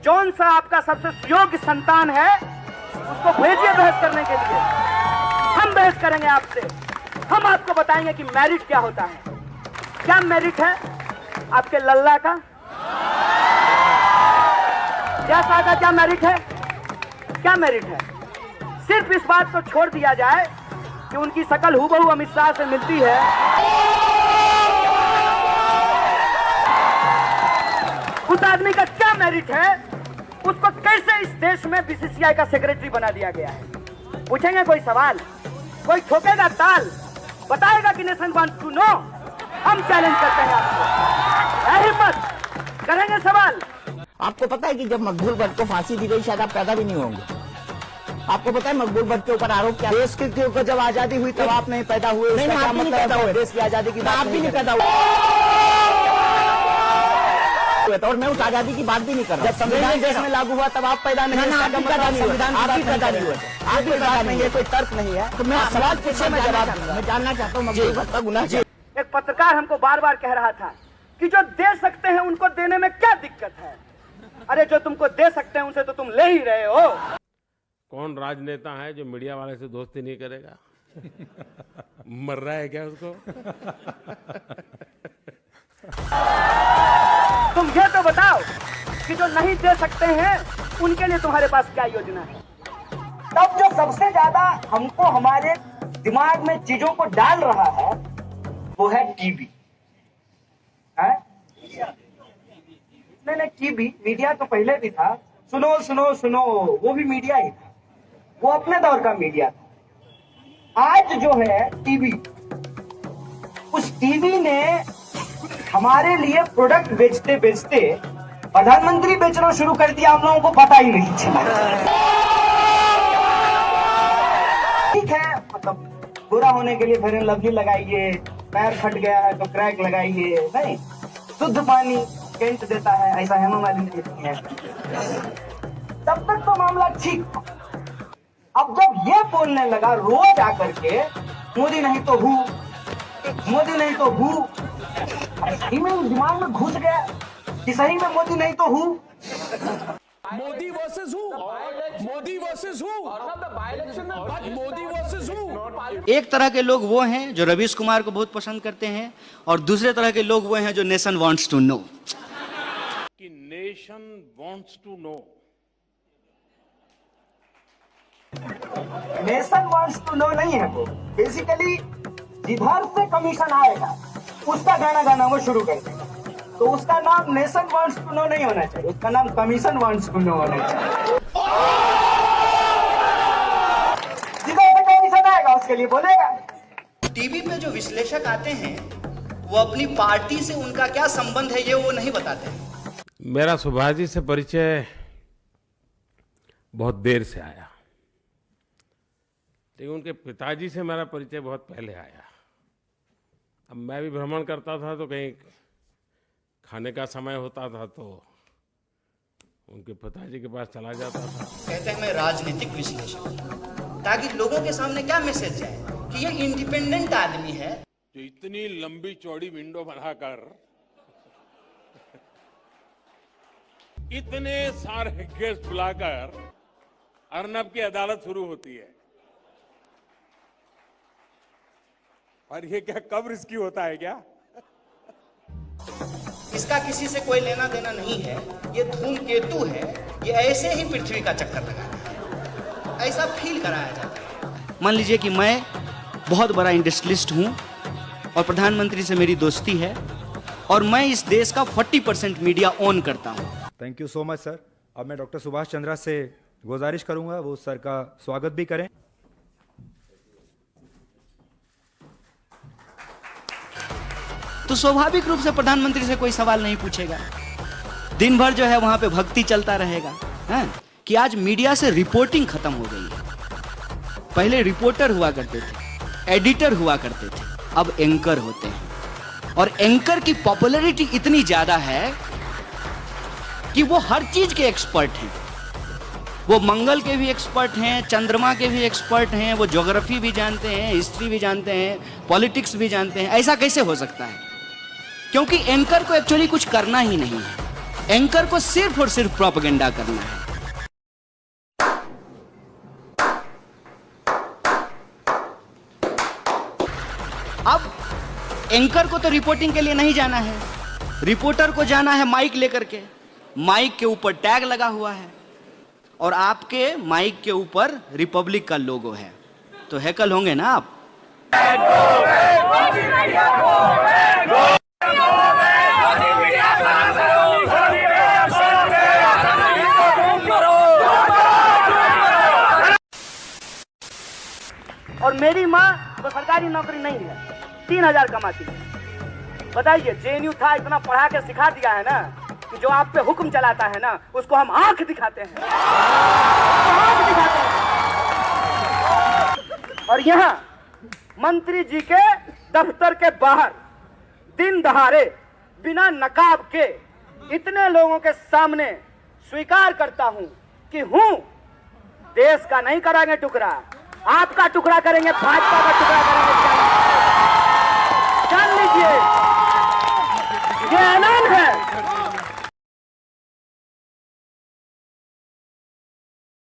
जौन सा आपका सबसे योग्य संतान है उसको भेजिए बहस करने के लिए। हम बहस करेंगे आपसे। हम आपको बताएंगे कि मेरिट क्या होता है। क्या मेरिट है आपके लल्ला का? क्या का क्या मेरिट है? क्या मेरिट है? सिर्फ इस बात को छोड़ दिया जाए कि उनकी शकल हूबहू अमित शाह से मिलती है। उस आदमी का क्या मेरिट है? उसको कैसे इस देश में बीसीसीआई का सेक्रेटरी बना दिया गया है? पूछेंगे कोई सवाल? कोई ठोकेगा ताल? बताएगा कि नेशन वांट्स टू नो? हम चैलेंज करते हैं आपको। है हिम्मत? करेंगे सवाल। आपको पता है कि जब मकबूल भट्ट को फांसी दी गई शायद आप पैदा भी नहीं होंगे। आपको पता है मकबूल भट्ट के ऊपर आरोप क्या? देश की जब आजादी हुई तब आप नहीं पैदा हुए। नहीं, आप नहीं पैदा हुए। देश की आजादी की बात आप भी नहीं पैदा हुए और मैं उस आजादी की बात भी नहीं कर रहा। जब संविधान देश में लागू हुआ तब आप पैदा नहीं हुए। आप भी पैदा नहीं हुए। आप भी पैदा नहीं है। कोई तर्क नहीं है। तो मैं सवाल पूछे मैं जवाब दूंगा। मैं जानना चाहता हूँ मकबूल भट्ट का गुनाह। एक पत्रकार हमको बार बार कह रहा था कि जो दे सकते हैं उनको देने में क्या दिक्कत है? अरे जो तुमको दे सकते हैं उनसे तो तुम ले ही रहे हो। कौन राजनेता है जो मीडिया वाले से दोस्ती नहीं करेगा? मर रहा है क्या उसको? तुम ये तो बताओ कि जो नहीं दे सकते हैं उनके लिए तुम्हारे पास क्या योजना है? तब जो सबसे ज्यादा हमको हमारे दिमाग में चीजों को डाल रहा है वो है टीबी। नहीं, टीबी मीडिया तो पहले भी था। सुनो सुनो सुनो, वो भी मीडिया ही था। वो अपने दौर का मीडिया था। आज जो है टीवी, उस टीवी ने हमारे लिए प्रोडक्ट बेचते बेचते प्रधानमंत्री बेचना शुरू कर दिया। हम लोगों को पता ही नहीं चला। ठीक है, मतलब बुरा होने के लिए फेयर एंड लवली लगाइए, पैर फट गया है तो क्रैक लगाइए, नहीं शुद्ध पानी केंट देता है, ऐसा हेमामालिनी देती है। तब तक तो मामला ठीक था। अब जब ये बोलने लगा रोज आकर के मोदी नहीं तो हूँ, मोदी नहीं तो हूँ, दिमाग में घुस गया कि सही में मोदी नहीं तो हूँ। मोदी वर्सेस हू, मोदी वर्सेस हू, मोदी वर्सेस हू। एक तरह के लोग वो हैं जो रवीश कुमार को बहुत पसंद करते हैं और दूसरे तरह के लोग वो हैं जो नेशन वांट्स टू नो। कि nation wants to know. Nation wants to know नहीं है वो। बेसिकली जिधर से कमीशन आएगा उसका गाना गाना वो शुरू कर देगा। तो उसका नाम नेशन वांट्स टू नो नहीं होना चाहिए, उसका नाम कमीशन वांट्स टू नो होना चाहिए। जिधर से कमीशन आएगा उसके लिए बोलेगा। टीवी पे जो विश्लेषक आते हैं वो अपनी पार्टी से उनका क्या संबंध है ये वो नहीं बताते हैं। मेरा सुभाष जी से परिचय बहुत देर से आया, लेकिन उनके पिताजी से मेरा परिचय बहुत पहले आया। अब मैं भी भ्रमण करता था तो कहीं खाने का समय होता था तो उनके पिताजी के पास चला जाता था। कहते हैं मैं राजनीतिक विश्लेषक, ताकि लोगों के सामने क्या मैसेज जाए कि ये इंडिपेंडेंट आदमी है जो इतनी लंबी चौड़ी विंडो बनाकर इतने सारे गेस्ट बुलाकर अर्नब की अदालत शुरू होती है। और ये क्या कब रिस्की होता है क्या? इसका किसी से कोई लेना देना नहीं है। ये धूमकेतु है, ये ऐसे ही पृथ्वी का चक्कर लगा रहा है, ऐसा फील कराया जाता है। मान लीजिए कि मैं बहुत बड़ा इंडस्ट्रियलिस्ट हूँ और प्रधानमंत्री से मेरी दोस्ती है और मैं इस देश का 40% मीडिया ओन करता हूँ। Thank you so much sir. अब मैं डॉक्टर सुभाष चंद्रा से गुजारिश करूंगा वो सर का स्वागत भी करें। तो स्वाभाविक रूप से प्रधानमंत्री से कोई सवाल नहीं पूछेगा। दिन भर जो है वहां पे भक्ति चलता रहेगा। कि आज मीडिया से रिपोर्टिंग खत्म हो गई है। पहले रिपोर्टर हुआ करते थे, एडिटर हुआ करते थे, अब एंकर होते हैं। और एंकर की पॉपुलैरिटी इतनी ज्यादा है कि वो हर चीज के एक्सपर्ट हैं। वो मंगल के भी एक्सपर्ट हैं, चंद्रमा के भी एक्सपर्ट हैं, वो ज्योग्राफी भी जानते हैं, हिस्ट्री भी जानते हैं, पॉलिटिक्स भी जानते हैं। ऐसा कैसे हो सकता है? क्योंकि एंकर को एक्चुअली कुछ करना ही नहीं है। एंकर को सिर्फ और सिर्फ प्रोपेगेंडा करना है। अब एंकर को तो रिपोर्टिंग के लिए नहीं जाना है, रिपोर्टर को जाना है माइक लेकर के। माइक के ऊपर टैग लगा हुआ है और आपके माइक के ऊपर रिपब्लिक का लोगो है, तो हैकल होंगे ना आप। और मेरी माँ तो सरकारी नौकरी नहीं है, 3000 कमाती है। बताइए, जेएनयू था, इतना पढ़ा के सिखा दिया है ना कि जो आप पे हुक्म चलाता है ना उसको हम आंख दिखाते हैं, आंख दिखाते हैं। और यहाँ मंत्री जी के दफ्तर के बाहर दिन दहाड़े बिना नकाब के इतने लोगों के सामने स्वीकार करता हूं कि हूं, देश का नहीं कराएंगे टुकड़ा, आपका टुकड़ा करेंगे, भाजपा का टुकड़ा करेंगे।